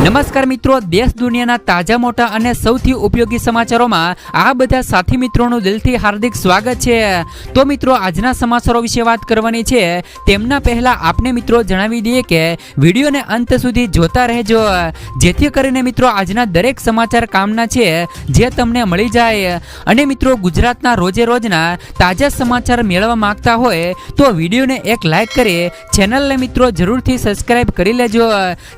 નમસ્કાર મિત્રો, દેશ દુનિયાના તાજા મોટા અને સૌથી ઉપયોગી સમાચારોમાં આ બધા સાથી મિત્રોનું દિલથી હાર્દિક સ્વાગત છે। તો મિત્રો, આજના સમાચારો વિશે વાત કરવાની છે। તેમના પહેલા આપને મિત્રો જણાવી દઈએ કે વિડીયોને અંત સુધી જોતા રહેજો, જેથી કરીને મિત્રો આજના દરેક સમાચાર કામના છે જે તમને મળી જાય। અને મિત્રો, ગુજરાતના રોજે રોજના તાજા સમાચાર મેળવવા માંગતા હોય તો વિડીયોને એક લાઈક કરી ચેનલને મિત્રો જરૂરથી સબસ્ક્રાઇબ કરી લેજો,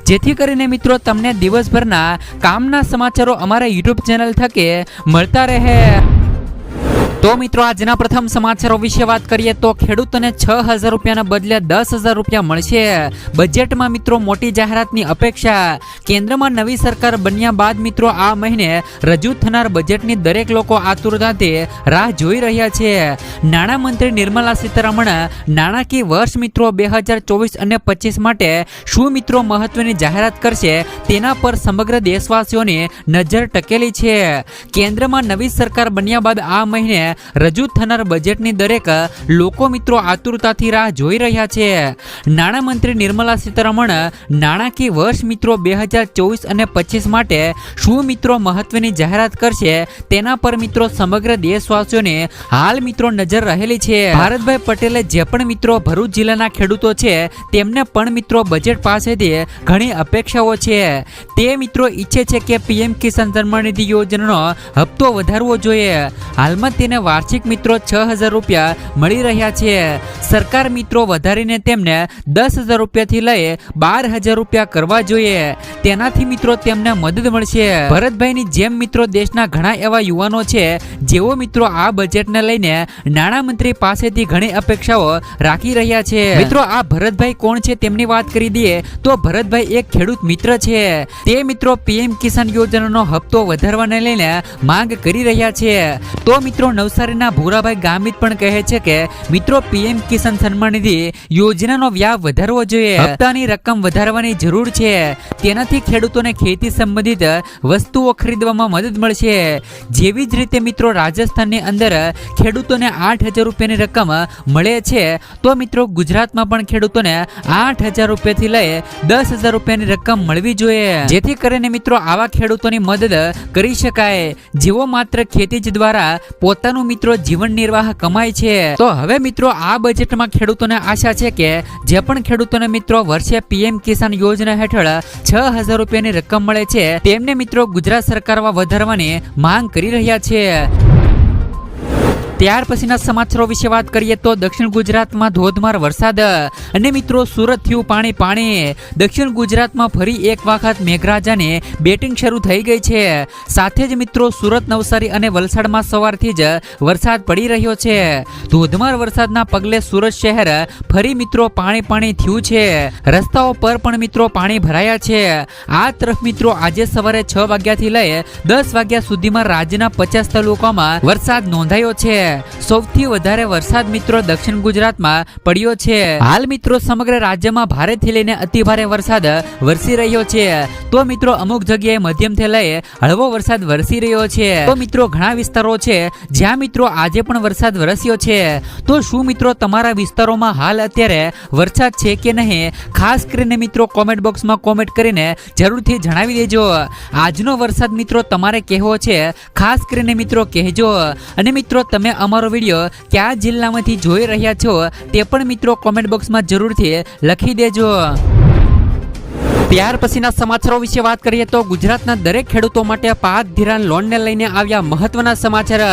જેથી કરીને મિત્રો તમને દિવસભરના કામના સમાચારો અમારા YouTube ચેનલ થકી મળતા રહે। તો મિત્રો, આજના પ્રથમ સમાચારો વિશે વાત કરીએ તો ખેડૂતોને 6,000 રૂપિયાના બદલે 10,000 રૂપિયા મળશે। બજેટમાં મિત્રો મોટી જાહેરાતની અપેક્ષા। કેન્દ્રમાં નવી સરકાર બન્યા બાદ મિત્રો આ મહિને રજૂ થનાર બજેટની દરેક લોકો આતુરતાથી રાહ જોઈ રહ્યા છે। નાણામંત્રી નિર્મલા સીતારમણ નાણાકીય વર્ષ મિત્રો 2024 અને 25 માટે શું મિત્રો મહત્વની જાહેરાત કરશે તેના પર સમગ્ર દેશવાસીઓની નજર ટકેલી છે। કેન્દ્રમાં નવી સરકાર બન્યા બાદ આ મહિને રજૂ થનાર બજેટની દરેક લોકો મિત્રો આતુરતાથી રાહ જોઈ રહ્યા છે। નાણામંત્રી નિર્મલા સીતારમણ નાણાકીય વર્ષ મિત્રો 2024 અને 25 માટે શું મિત્રો મહત્વની જાહેરાત કરશે તેના પર મિત્રો સમગ્ર દેશવાસીઓને હાલ મિત્રો નજર રહેલી છે। ભારતભાઈ પટેલે જે પણ મિત્રો ભરૂચ જિલ્લાના ખેડૂતો છે તેમને પણ મિત્રો બજેટ પાસેથી ઘણી અપેક્ષાઓ છે। તે મિત્રો ઈચ્છે છે કે પીએમ કિસાન સન્માન નિધિ યોજનાનો હપ્તો વધારવો જોઈએ। હાલમાં તેને વાર્ષિક મિત્રો 6,000 રૂપિયા મળી રહ્યા છે। સરકાર મિત્રો વધારીને તેમને 10,000 રૂપિયાથી લઈ 12,000 રૂપિયા કરવા જોઈએ, તેનાથી મિત્રો તેમને મદદ મળશે। ભરતભાઈની જેમ મિત્રો દેશના ઘણા એવા યુવાનો છે જેઓ મિત્રો આ બજેટને લઈને નાણામંત્રી પાસેથી ઘણી અપેક્ષાઓ રાખી રહ્યા છે। મિત્રો, આ ભરતભાઈ કોણ છે તેમની વાત કરી દઈએ તો ભરતભાઈ એક ખેડૂત મિત્ર છે। તે મિત્રો પીએમ કિસાન યોજનાનો હપ્તો વધારવાને લઈને માંગ કરી રહ્યા છે। તો મિત્રો નવસારીના ભૂરાભાઈ ગામિત પણ કહે છે કે મિત્રો પીએમ કિસાન સન્માન નિધિ યોજનાનો વ્યાપ વધારવો જોઈએ, હપ્તાની રકમ વધારવાની જરૂર છે, તેનાથી ખેડૂતોને ખેતી સંબંધિત વસ્તુઓ ખરીદવામાં મદદ મળશે। જેવી જ રીતે મિત્રો રાજસ્થાનની અંદર ખેડૂતોને 8,000 રૂપિયાની રકમ મળે છે તો મિત્રો ગુજરાતમાં પણ ખેડૂતોને 8,000 રૂપિયાથી લઈ 10,000 રૂપિયાની રકમ મળવી જોઈએ, જેથી કરીને મિત્રો આવા ખેડૂતોની મદદ કરી શકાય જેઓ માત્ર ખેતી જ દ્વારા પોતાનું મિત્રો જીવન નિર્વાહ કમાય છે। તો હવે મિત્રો આ બજેટમાં ખેડૂતોને આશા છે કે જે પણ ખેડૂતોને મિત્રો વર્ષે પીએમ કિસાન યોજના હેઠળ 6,000 રૂપિયાની રકમ મળે છે તેમને મિત્રો ગુજરાત સરકારમાં વધારવાની માંગ કરી રહ્યા છે। ત્યાર પછીના સમાચારો વિશે વાત કરીએ તો દક્ષિણ ગુજરાતમાં ધોધમાર વરસાદ અને મિત્રો સુરત થયું પાણી પાણી। દક્ષિણ ગુજરાતમાં ફરી એક વખત મેઘરાજાની બેટિંગ શરૂ થઈ ગઈ છે। સાથે જ મિત્રો સુરત, નવસારી અને વલસાડમાં સવારથી જ વરસાદ પડી રહ્યો છે। ધોધમાર વરસાદના પગલે સુરત શહેર ફરી મિત્રો પાણી પાણી થયું છે। રસ્તાઓ પર પણ મિત્રો પાણી ભરાયા છે। આ તરફ મિત્રો આજે સવારે 6 વાગ્યાથી લઈ 10 વાગ્યા સુધીમાં રાજ્યના 50 તાલુકામાં વરસાદ નોંધાયો છે। સૌથી વધારે વરસાદ મિત્રો દક્ષિણ ગુજરાતમાં પડ્યો છે। હાલ મિત્રો સમગ્ર રાજ્યમાં ભારેથી લઈને અતિ ભારે વરસાદ વરસી રહ્યો છે। તો મિત્રો અમુક જગ્યાએ મધ્યમથી લઈ હળવો વરસાદ વરસી રહ્યો છે। તો મિત્રો ઘણા વિસ્તારો છે જ્યાં મિત્રો આજે પણ વરસાદ વરસ્યો છે। તો શું મિત્રો તમારા વિસ્તારોમાં હાલ અત્યારે વરસાદ છે કે નહીં, ખાસ કરીને મિત્રો કોમેન્ટ બોક્સમાં કોમેન્ટ કરીને જરૂરથી જણાવી દેજો। આજનો વરસાદ મિત્રો તમારે કહેવો છે ખાસ કરીને મિત્રો કહેજો। અને મિત્રો તમે અમારો વિડીયો કયા જિલ્લામાંથી જોઈ રહ્યા છો તે પણ મિત્રો કોમેન્ટ બોક્સમાં જરૂરથી લખી દેજો। ત્યાર પછીના સમાચારો વિશે વાત કરીએ તો ગુજરાતના દરેક ખેડૂતો માટે પાક ધિરાણ લોનને લઈને આવ્યા મહત્વના સમાચાર।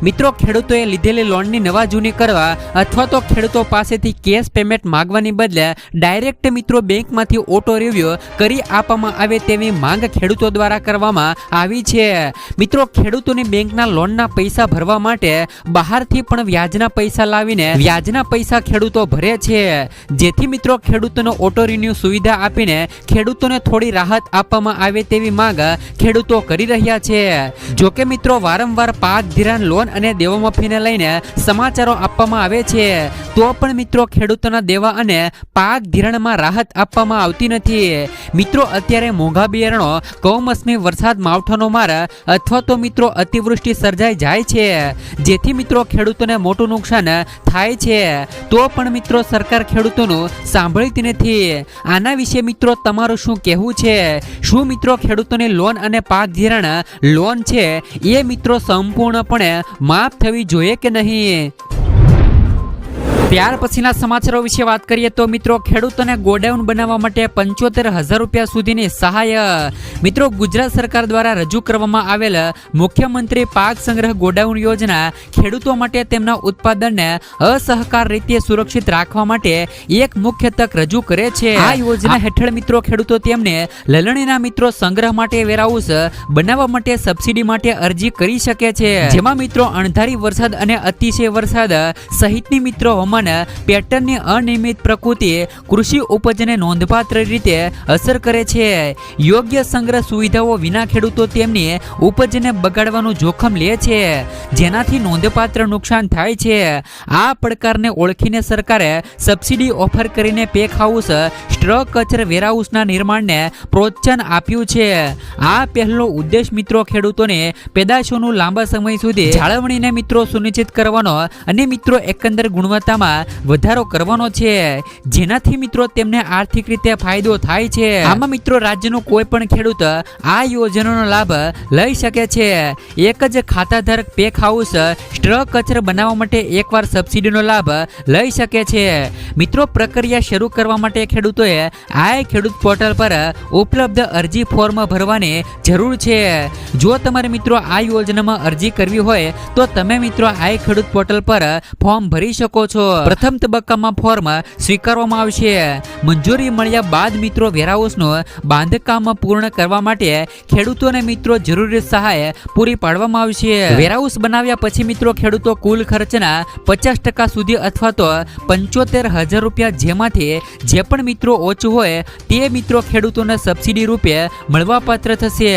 મિત્રો ખેડૂતોએ લીધેલી લોનની નવા જૂની કરવા અથવા તો ખેડૂતો પાસેથી કેશ પેમેન્ટ માંગવાની બદલે ડાયરેક્ટ મિત્રો બેંકમાંથી ઓટો રિવ્યુ કરી આપવામાં આવે તેવી માંગ ખેડૂતો દ્વારા કરવામાં આવી છે। મિત્રો ખેડૂતોની બેંકના લોનના પૈસા ભરવા માટે બહારથી પણ વ્યાજના પૈસા લાવીને વ્યાજના પૈસા ખેડૂતો ભરે છે, જેથી મિત્રો ખેડૂતોનો ઓટો રિન્યુ સુવિધા આપીને ખેડૂતોને થોડી રાહત આપવામાં આવે તેવી માંગ ખેડૂતો કરી રહ્યા છે। જોકે મિત્રો વારંવાર પાક ધિરાણ લોન અને દેવા માફીને લઈને સમાચારો આપવામાં આવે છે તો પણ મિત્રો ખેડૂતોના દેવા અને પાક ધિરાણમાં રાહત આપવામાં આવતી નથી। મિત્રો અત્યારે મોંઘા બિયારણો, કમોસમી વરસાદ, માવઠાનો માર અથવા તો મિત્રો અતિવૃષ્ટિ સર્જાઈ જાય છે, જેથી મિત્રો ખેડૂતોને મોટું નુકસાન થાય છે। તો પણ મિત્રો સરકાર ખેડૂતોનું સાંભળતી નથી। આના વિશે મિત્રો તમારું શું કહેવું છે? શું મિત્રો ખેડૂતોની લોન અને પાક ધિરાણ લોન છે એ મિત્રો સંપૂર્ણપણે માફ થવી જોઈએ કે નહીં? ત્યાર પછીના સમાચારો વિશે વાત કરીએ તો મિત્રો ખેડૂતોને ગોડાઉન બનાવવા માટે 75,000 રૂપિયા સુધીની સહાય. મિત્રો ગુજરાત સરકાર દ્વારા રજૂ કરવામાં આવેલ મુખ્યમંત્રી પાક સંગ્રહ ગોડાઉન યોજના ખેડૂતો માટે તેમના ઉત્પાદનને અસહકાર રીતે સુરક્ષિત રાખવા માટે એક મુખ્ય તક રજૂ કરે છે. આ યોજના હેઠળ મિત્રો ખેડૂતો તેમને લલણીના મિત્રો સંગ્રહ માટે વેરહાઉસ બનાવવા માટે સબસિડી માટે અરજી કરી શકે છે, જેમાં મિત્રો અણધારી વરસાદ અને અતિશય વરસાદ સહિતની મિત્રો હવામાન પેટર્નની અનિયમિત પ્રકૃતિ કૃષિ ઉપજને નોંધપાત્ર રીતે અસર કરે છે. યોગ્ય સંગ્રહ સુવિધાઓ વિના ખેડૂતો તેમની ઉપજને બગાડવાનું જોખમ લે છે, જેનાથી નોંધપાત્ર નુકસાન થાય છે. આ પડકારને ઓળખીને સરકારે સબસિડી ઓફર કરીને પેક હાઉસ સ્ટ્રક્ચર વેરહાઉસના નિર્માણને પ્રોત્સાહન આપ્યું છે. આ પહેલો ઉદ્દેશ મિત્રો ખેડૂતોને પેદાશોનું લાંબા સમય સુધી જાળવણીને મિત્રો સુનિશ્ચિત કરવાનો અને મિત્રો એકંદર ગુણવત્તામાં વધારો કરવાનો છે, જેનાથી મિત્રો તેમને આર્થિક રીતે ફાયદો થાય છે. આમાં મિત્રો રાજ્યનો કોઈ પણ ખેડૂત આ યોજનાનો લાભ લઈ શકે છે. એક જ ખાતાધારક પેક હાઉસ સ્ટ્રક્ચર બનાવવા માટે એકવાર સબસિડીનો લાભ લઈ શકે છે. મિત્રો પ્રક્રિયા શરૂ કરવા માટે ખેડૂતોએ આ ખેડૂત પોર્ટલ પર ઉપલબ્ધ અરજી ફોર્મ ભરવાની જરૂર છે. જો તમારે મિત્રો આ યોજનામાં અરજી કરવી હોય તો તમે મિત્રો આ ખેડૂત પોર્ટલ પર ફોર્મ ભરી શકો છો. પ્રથમ તબક્કામાં ફોર્મ સ્વીકારવામાં આવશે. મંજૂરી મળ્યા બાદ મિત્રો વેરહાઉસનું બાંધકામ પૂર્ણ કરવા માટે ખેડૂતોને મિત્રો જરૂરી સહાય પૂરી પાડવામાં આવશે. વેરહાઉસ બનાવ્યા પછી મિત્રો ખેડૂતો કુલ ખર્ચના 50% સુધી અથવા તો 75,000 રૂપિયા જેમાંથી જે પણ મિત્રો ઓછું હોય તે મિત્રો ખેડૂતોને સબસિડી રૂપે મળવાપાત્ર થશે.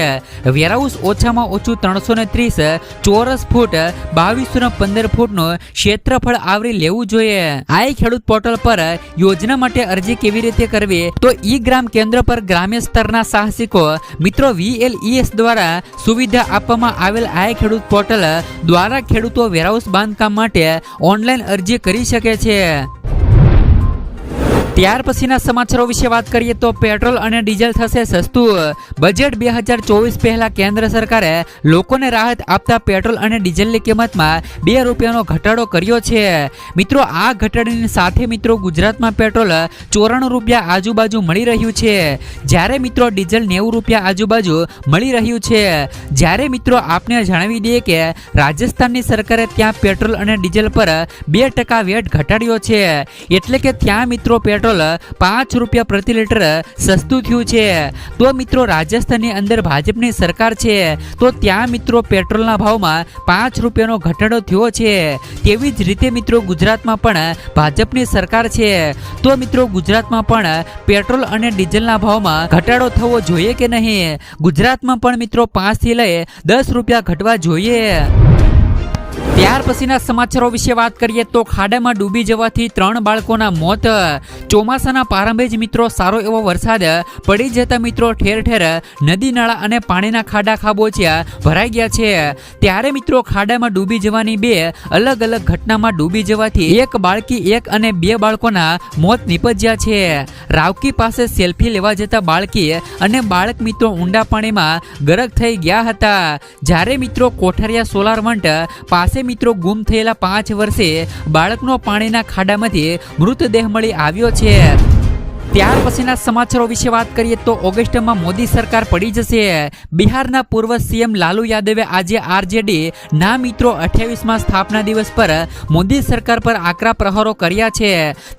વેરહાઉસ ઓછામાં ઓછું 330 ચોરસ ફૂટ 2215 ફૂટનું ક્ષેત્રફળ આવરી લેવું જોઈએ. આ ખેડૂત પોર્ટલ પર યોજના માટે અરજી કેવી રીતે કરવી તો ઈ ગ્રામ કેન્દ્ર પર ગ્રામ્ય સ્તરના સાહસિકો મિત્રો VLES દ્વારા સુવિધા આપવામાં આવેલ આ ખેડૂત પોર્ટલ દ્વારા ખેડૂતો વેરહાઉસ બાંધકામ માટે ઓનલાઈન અરજી કરી શકે છે. ત્યાર પછીના સમાચારો વિશે વાત કરીએ તો પેટ્રોલ અને ડીઝલ થશે સસ્તું. બજેટ 2024 પહેલા કેન્દ્ર સરકારે લોકોને રાહત આપતા પેટ્રોલ અને ડીઝલની કિંમતમાં 2 રૂપિયાનો ઘટાડો કર્યો છે. મિત્રો આ ઘટાડાની સાથે મિત્રો ગુજરાતમાં પેટ્રોલ 94 રૂપિયા આજુબાજુ મળી રહ્યું છે, જ્યારે મિત્રો ડીઝલ 90 રૂપિયા આજુબાજુ મળી રહ્યું છે. જ્યારે મિત્રો આપને જણાવી દઈએ કે રાજસ્થાનની સરકારે ત્યાં પેટ્રોલ અને ડીઝલ પર 2% વેટ ઘટાડ્યો છે, એટલે કે ત્યાં મિત્રો પેટ્રોલ 5 રૂપિયા પ્રતિ લીટર સસ્તું થયું છે. તો મિત્રો રાજસ્થાનની અંદર ભાજપની સરકાર છે તો ત્યાં મિત્રો પેટ્રોલના ભાવમાં 5 રૂપિયાનો ઘટાડો થયો છે. તેવી જ રીતે મિત્રો ગુજરાતમાં પણ ભાજપની સરકાર છે તો મિત્રો ગુજરાતમાં પણ પેટ્રોલ અને ડીઝલના ભાવમાં ઘટાડો થવો જોઈએ કે નહીં? ગુજરાતમાં પણ મિત્રો 5 થી લઈ 10 રૂપિયા ઘટવા જોઈએ. ત્યાર પછીના સમાચારો વિશે વાત કરીએ તો ખાડામાં ડૂબી જવાથી 3 બાળકોના મોત. ચોમાસાના પ્રારંભે જ મિત્રો સારો એવો વરસાદ પડી જતા મિત્રો ઠેર ઠેર નદી નાળા અને પાણીના ખાડા ખાબોચિયા ભરાઈ ગયા છે. ત્યારે મિત્રો ખાડામાં ડૂબી જવાની 2 અલગ અલગ ઘટનામાં ડૂબી જવાથી એક બાળકી 1 અને 2 બાળકોના મોત નિપજ્યા છે. રાવકી પાસે સેલ્ફી લેવા જતા બાળકી અને બાળક મિત્રો ઊંડા પાણીમાં ગરક થઈ ગયા હતા. જ્યારે મિત્રો કોઠારિયા સોલાર વંટ પાસે મિત્રો ગુમ થયેલા 5 વર્ષે બાળકનો પાણીના ખાડામાંથી મૃતદેહ મળી આવ્યો છે. ત્યાર પછીના સમાચારો વિશે વાત કરીએ તો ઓગસ્ટમાં મોદી સરકાર પડી જશે. બિહારના પૂર્વ સીએમ લાલુ યાદવે આજે RJD ના મિત્રો 28મા સ્થાપના દિવસ પર મોદી સરકાર પર આકરા પ્રહારો કર્યા છે.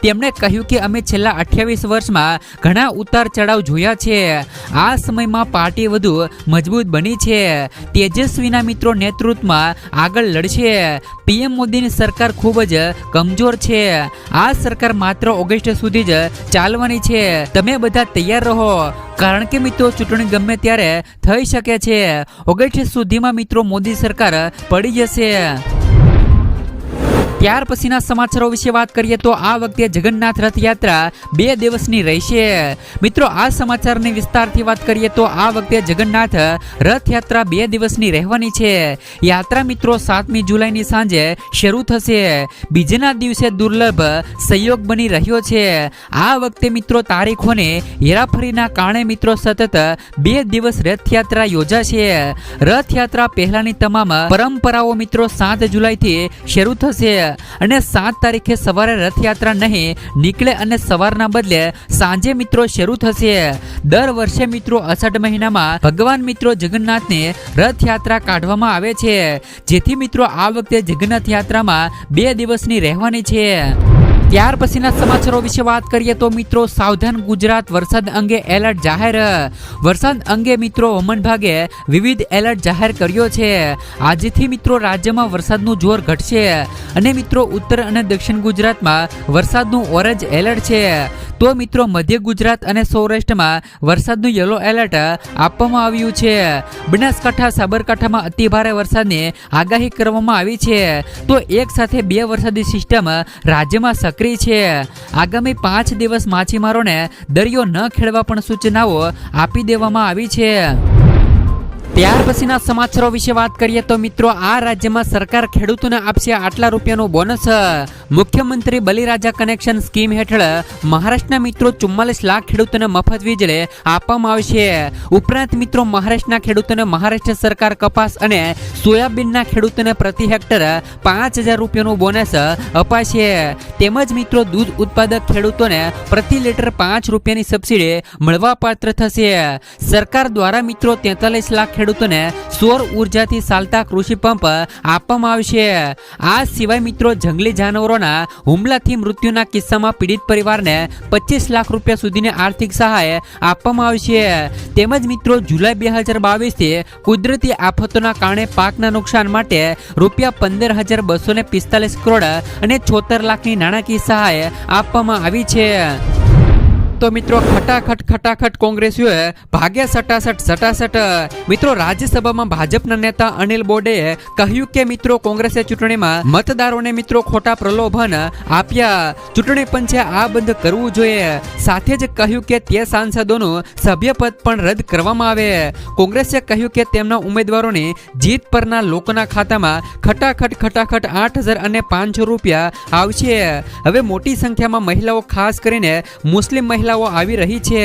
તેમણે કહ્યું કે અમે છેલ્લા 28 વર્ષમાં ઘણા ઉતાર ચઢાવ જોયા છે. આ સમયમાં પાર્ટી વધુ મજબૂત બની છે. તેજસ્વીના મિત્રો નેતૃત્વમાં આગળ લડશે. PM મોદીની સરકાર ખૂબ જ કમજોર છે. આ સરકાર માત્ર ઓગસ્ટ સુધી જ ચાલવાની છે. તમે બધા તૈયાર રહો, કારણ કે મિત્રો ચૂંટણી ગમે ત્યારે થઈ શકે છે. ઓગસ્ટ સુધીમાં મિત્રો મોદી સરકાર પડી જશે. ત્યાર પછીના સમાચારો વિશે વાત કરીએ તો આ વખતે જગન્નાથ રથયાત્રા 2 દિવસની રહેશે. મિત્રો આ સમાચારની વિસ્તારથી વાત કરીએ તો આ વખતે જગન્નાથ રથયાત્રા 2 દિવસની રહેવાની છે. યાત્રા મિત્રો 7મી જુલાઈની સાંજે શરૂ થશે. બીજેના દિવસે દુર્લભ સંયોગ બની રહ્યો છે. આ વખતે મિત્રો તારીખોને હેરાફેરીના કારણે મિત્રો સતત 2 દિવસ રથયાત્રા યોજાશે. રથયાત્રા પહેલાની તમામ પરંપરાઓ મિત્રો 7 જુલાઈથી શરૂ થશે અને 7 તારીખે સવારે રથયાત્રા નહીં નીકળે અને સવારના બદલે સાંજે મિત્રો શરૂ થશે. દર વર્ષે મિત્રો અષાઢ મહિનામાં ભગવાન મિત્રો જગન્નાથને રથયાત્રા કાઢવામાં આવે છે, જેથી મિત્રો આ વખતે જગન્નાથ યાત્રામાં 2 દિવસની રહેવાની છે. ત્યાર પછીના સમાચારો વિશે વાત કરીએ તો મિત્રો સાવધાન ગુજરાત વરસાદ અંગે એલર્ટ જાહેર. વરસાદ અંગે મિત્રો હવામાન વિભાગે વિવિધ એલર્ટ જાહેર કર્યો છે. આજથી મિત્રો રાજ્યમાં વરસાદનું જોર ઘટશે અને મિત્રો ઉત્તર અને દક્ષિણ ગુજરાતમાં વરસાદનું ઓરેન્જ એલર્ટ છે. તો મિત્રો મધ્ય ગુજરાત અને સૌરાષ્ટ્રમાં વરસાદનું યલો એલર્ટ આપવામાં આવ્યું છે. બનાસકાંઠા સાબરકાંઠામાં અતિભારે વરસાદની આગાહી કરવામાં આવી છે. તો એક સાથે 2 વરસાદી સિસ્ટમ રાજ્યમાં સક્રિય છે. આગામી 5 દિવસ માછીમારોને દરિયો ન ખેડવા પણ સૂચનાઓ આપી દેવામાં આવી છે. ત્યાર પછીના સમાચારો વિશે વાત કરીએ તો મિત્રો આ રાજ્યમાં સરકાર ખેડૂતોને આપશે આટલા રૂપિયાનું બોનસ. મુખ્યમંત્રી બલિરાજા કનેક્શન સ્કીમ હેઠળ મહારાષ્ટ્રના મિત્રો 44 લાખ ખેડૂતોને મફત વીજળી આપવામાં આવશે. ઉપરાંત મિત્રો મહારાષ્ટ્રના ખેડૂતોને મહારાષ્ટ્ર સરકાર કપાસ અને સોયાબીનના ખેડૂતોને પ્રતિ હેક્ટર 5,000 રૂપિયાનું બોનસ અપાશે. તેમજ મિત્રો દૂધ ઉત્પાદક ખેડૂતોને પ્રતિ લીટર 5 રૂપિયાની સબસિડી મળવા પાત્ર થશે. સરકાર દ્વારા મિત્રો 43 લાખ ખેડૂતોને સૌર ઉર્જાથી ચાલતા કૃષિ પંપ આપવામાં આવશે. આ સિવાય મિત્રો જંગલી જાનવરોના હુમલાથી મૃત્યુના કિસ્સામાં પીડિત પરિવારને 25 લાખ રૂપિયા સુધીની આર્થિક સહાય આપવામાં આવશે. તેમજ મિત્રો જુલાઈ 2022 થી કુદરતી આફતોના કારણે પાકના નુકસાન માટે રૂપિયા 15,245 કરોડ અને 76 લાખની નાણાકીય સહાય આપવામાં આવી છે. તો મિત્રો ખટાખટ કોંગ્રેસીઓએ ભાગ્યા સટાસટ. મિત્રો રાજ્યસભામાં ભાજપના નેતા અનિલ બોડેએ કહ્યું કે મિત્રો કોંગ્રેસે ચૂંટણીમાં મતદારોને મિત્રો ખોટા પ્રલોભન આપ્યા. ચૂંટણી પંચે આ બંધ કરવું જોઈએ. સાથે જ કહ્યું કે તે સાંસદોનું સભ્યપદ પણ રદ કરવામાં આવે. કોંગ્રેસે કહ્યું કે તેમના ઉમેદવારોની જીત પરના લોકોના ખાતામાં ખટાખટ 8,500 રૂપિયા આવશે. હવે મોટી સંખ્યામાં મહિલાઓ ખાસ કરીને મુસ્લિમ મહિલાઓ આવી રહી છે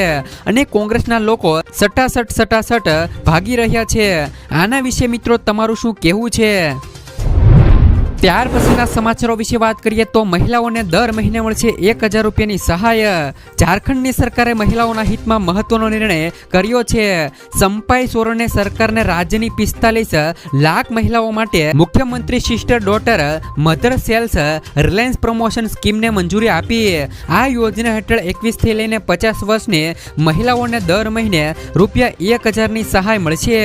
અને કોંગ્રેસના લોકો સટાસટ ભાગી રહ્યા છે. આના વિશે મિત્રો તમારું શું કહેવું છે? ત્યાર પછીના સમાચારો વિશે વાત કરીએ તો મહિલાઓને દર મહિને મળશે 1,000 રૂપિયાની સહાય. ઝારખંડની સરકારે મહિલાઓના હિતમાં મહત્વનો નિર્ણય કર્યો છે. સંપાઈ સોરેને સરકારને રાજ્યની 45 લાખ મહિલાઓ માટે મુખ્યમંત્રી sister daughter mother self reliance promotion સ્કીમને મંજૂરી આપી. આ યોજના હેઠળ 21 થી લઈને 50 વર્ષની મહિલાઓને દર મહિને રૂપિયા 1,000ની સહાય મળશે.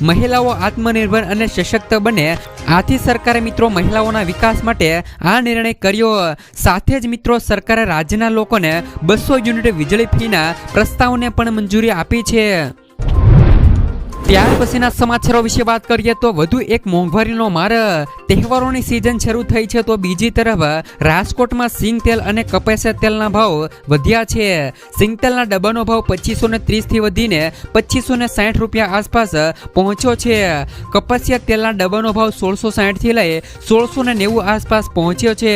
મહિલાઓ આત્મનિર્ભર અને સશક્ત બને આથી સરકારે મિત્રો મહિલાઓના વિકાસ માટે આ નિર્ણય કર્યો. સાથે જ મિત્રો સરકારે રાજ્યના લોકોને 200 યુનિટ વીજળી ફીના પ્રસ્તાવને પણ મંજૂરી આપી છે. ત્યાર પછીના સમાચારો વિશે વાત કરીએ તો વધુ એક મોંઘવારીનો માર. તહેવારોની સિઝન શરૂ થઈ છે તો બીજી તરફ રાજકોટમાં સિંગ તેલ અને કપાસિયા તેલના ભાવ વધ્યા છે. સિંગ તેલના ડબ્બાનો ભાવ 2530 થી વધીને 2560 રૂપિયા આસપાસ પહોંચ્યો છે. કપાસિયા તેલના ડબ્બાનો ભાવ 1660 થી લઈ 1690 આસપાસ પહોંચ્યો છે.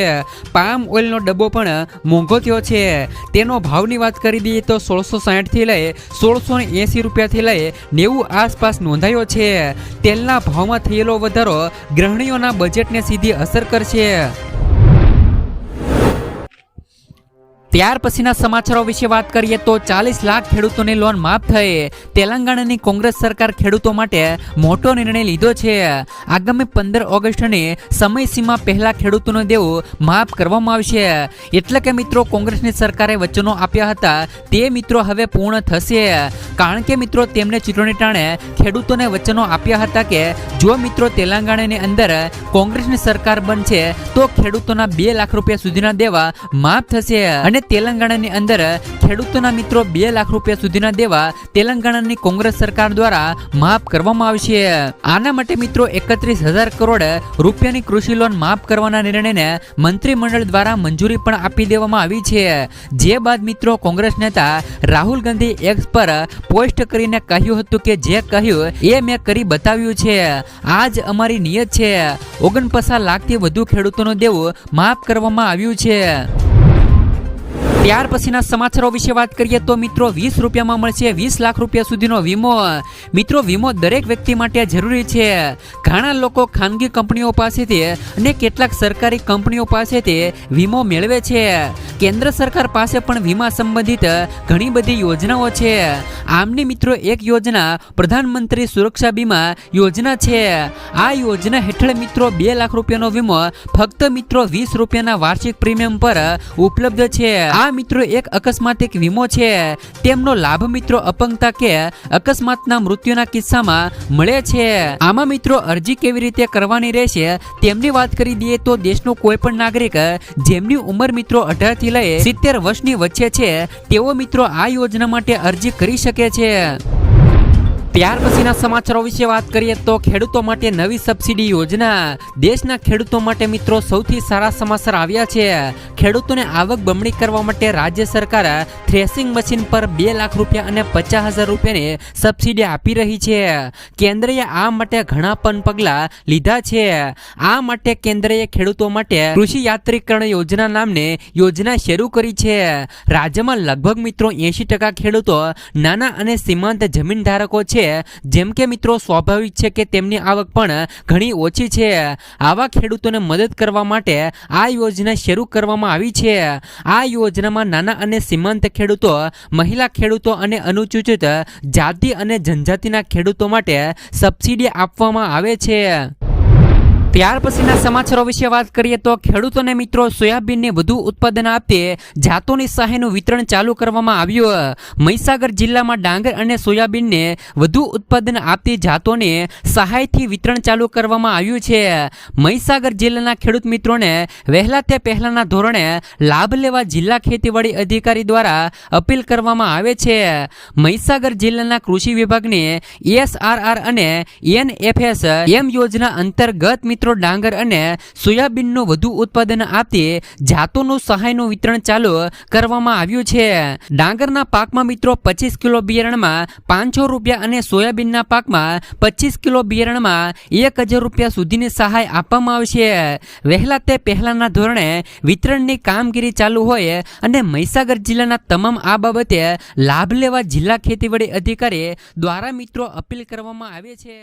પામ ઓઇલનો ડબ્બો પણ મોંઘો થયો છે. તેનો ભાવની વાત કરી દઈએ તો 1660 થી લઈ 1680 રૂપિયાથી લઈ 90 આસપાસ નોંધાયો છે. તેલના ભાવમાં થયેલો વધારો ગૃહિણીઓના બજેટને સીધી અસર કરશે. ત્યાર પછીના સમાચારો વિશે વાત કરીએ તો 40 લાખ ખેડૂતોની લોન માફ થઈ. તેલંગાણાની કોંગ્રેસ સરકાર ખેડૂતો માટે મોટો નિર્ણય લીધો છે. આગામી 15 ઓગસ્ટની સમયસીમા પહેલા ખેડૂતોનું દેવું માફ કરવામાં આવશે. એટલે કે મિત્રો કોંગ્રેસની સરકારે વચનો આપ્યા હતા તે મિત્રો હવે પૂર્ણ થશે. કારણ કે મિત્રો તેમણે ચૂંટણી ટાણે ખેડૂતોને વચનો આપ્યા હતા કે જો મિત્રો તેલંગાણાની અંદર કોંગ્રેસની સરકાર બનશે તો ખેડૂતોના 2 લાખ રૂપિયા સુધીના દેવા માફ થશે અને અને તેલંગાણાની અંદર ખેડૂતોના મિત્રો 2 લાખ રૂપિયા સુધીના દેવા તેલંગાણાની કોંગ્રેસ સરકાર દ્વારા માફ કરવામાં આવશે. આના માટે મિત્રો 31,000 કરોડ રૂપિયાની કૃષિ લોન માફ કરવાના નિર્ણયને મંત્રીમંડળ દ્વારા મંજૂરી પણ આપી દેવામાં આવી છે. જે બાદ મિત્રો કોંગ્રેસ નેતા રાહુલ ગાંધી એક્સ પર પોસ્ટ કરીને કહ્યું હતું કે જે કહ્યું એ મેં કરી બતાવ્યું છે. આ જ અમારી નિયત છે. 49 લાખથી વધુ ખેડૂતોનું દેવું માફ કરવામાં આવ્યું છે. ત્યાર પછીના સમાચારો વિશે વાત કરીએ તો મિત્રો 20 રૂપિયામાં મળશે 20 લાખ રૂપિયા સુધીનો વીમો. મિત્રો વીમો દરેક વ્યક્તિ માટે જરૂરી છે. ઘણા લોકો ખાનગી કંપનીઓ પાસેથી અને કેટલાક સરકારી કંપનીઓ પાસેથી વીમો મેળવે છે. કેન્દ્ર સરકાર પાસે પણ વીમા સંબંધિત ઘણી બધી યોજનાઓ છે. આમની મિત્રો એક યોજના પ્રધાનમંત્રી સુરક્ષા બીમા યોજના છે. આ યોજના હેઠળ મિત્રો 2 લાખ રૂપિયાનો વીમો ફક્ત મિત્રો 20 રૂપિયાના વાર્ષિક પ્રીમિયમ પર ઉપલબ્ધ છે. આ મિત્રો એક અકસ્માતિક વીમો છે. તેમનો લાભ મિત્રો અપંગતા કે અકસ્માતના મૃત્યુના કિસ્સામાં મળે છે. આમાં મિત્રો અરજી કેવી રીતે કરવાની રહેશે તેમની વાત કરી દઈએ તો દેશનો કોઈ પણ નાગરિક જેમની ઉંમર મિત્રો 18 થી લઈ 70 વર્ષની વચ્ચે છે તેઓ મિત્રો આ યોજના માટે અરજી કરી શકે છે. ત્યાર પછીના સમાચારો વિશે વાત કરીએ તો ખેડૂતો માટે નવી સબસિડી યોજના. દેશના ખેડૂતો માટે મિત્રો સૌથી સારા સમાચાર આવ્યા છે. ખેડૂતોને આવક બમણી કરવા માટે રાજ્ય સરકાર થ્રેસિંગ મશીન પર 2 લાખ રૂપિયા અને 50,000 રૂપિયાની સબસિડી આપી રહી છે. કેન્દ્રએ આ માટે ઘણા પણ પગલાં લીધા છે. આ માટે કેન્દ્રએ ખેડૂતો માટે કૃષિ યાત્રીકરણ યોજના નામની યોજના શરૂ કરી છે. રાજ્યમાં લગભગ મિત્રો 80% ખેડૂતો નાના અને સીમાંત જમીન ધારકો છે. જેમ કે મિત્રો સ્વાભાવિક છે કે તેમની આવક પણ ઘણી ઓછી છે. આવા ખેડૂતોને મદદ કરવા માટે આ યોજના શરૂ કરવામાં આવી છે. આ યોજનામાં નાના અને સીમાંત ખેડૂતો, મહિલા ખેડૂતો અને અનુસૂચિત જાતિ અને જનજાતિના ખેડૂતો માટે સબસિડી આપવામાં આવે છે. ત્યાર પછીના સમાચારો વિશે વાત કરીએ તો ખેડૂતોને મિત્રો સોયાબીનને વધુ ઉત્પાદન આપતી જાતોની સહાયનું વિતરણ ચાલુ કરવામાં આવ્યું. મહીસાગર જિલ્લામાં ડાંગર અને સોયાબીનને વધુ ઉત્પાદન આપતી જાતોને સહાયથી વિતરણ ચાલુ કરવામાં આવ્યું છે. મહીસાગર જિલ્લાના ખેડૂત મિત્રોને વહેલા તે પહેલાના ધોરણે લાભ લેવા જિલ્લા ખેતીવાડી અધિકારી દ્વારા અપીલ કરવામાં આવે છે. મહીસાગર જિલ્લાના કૃષિ વિભાગની ESRR અને NFSM યોજના અંતર્ગત મિત્રો ડાંગર અને સોયાબીનનું વધુ ઉત્પાદન આપતી જાતોનું સહાયનું વિતરણ ચાલુ કરવામાં આવ્યું છે. ડાંગરના પાકમાં મિત્રો 25 કિલો બિયારણમાં 500 રૂપિયા અને સોયાબીનના પાકમાં 25 કિલો બિયારણમાં 1,000 રૂપિયા સુધીની સહાય આપવામાં આવશે. વહેલા તે પહેલાના ધોરણે વિતરણની કામગીરી ચાલુ હોય અને મહીસાગર જિલ્લાના તમામ આ બાબતે લાભ લેવા જિલ્લા ખેતીવાડી અધિકારી દ્વારા મિત્રો અપીલ કરવામાં આવે છે.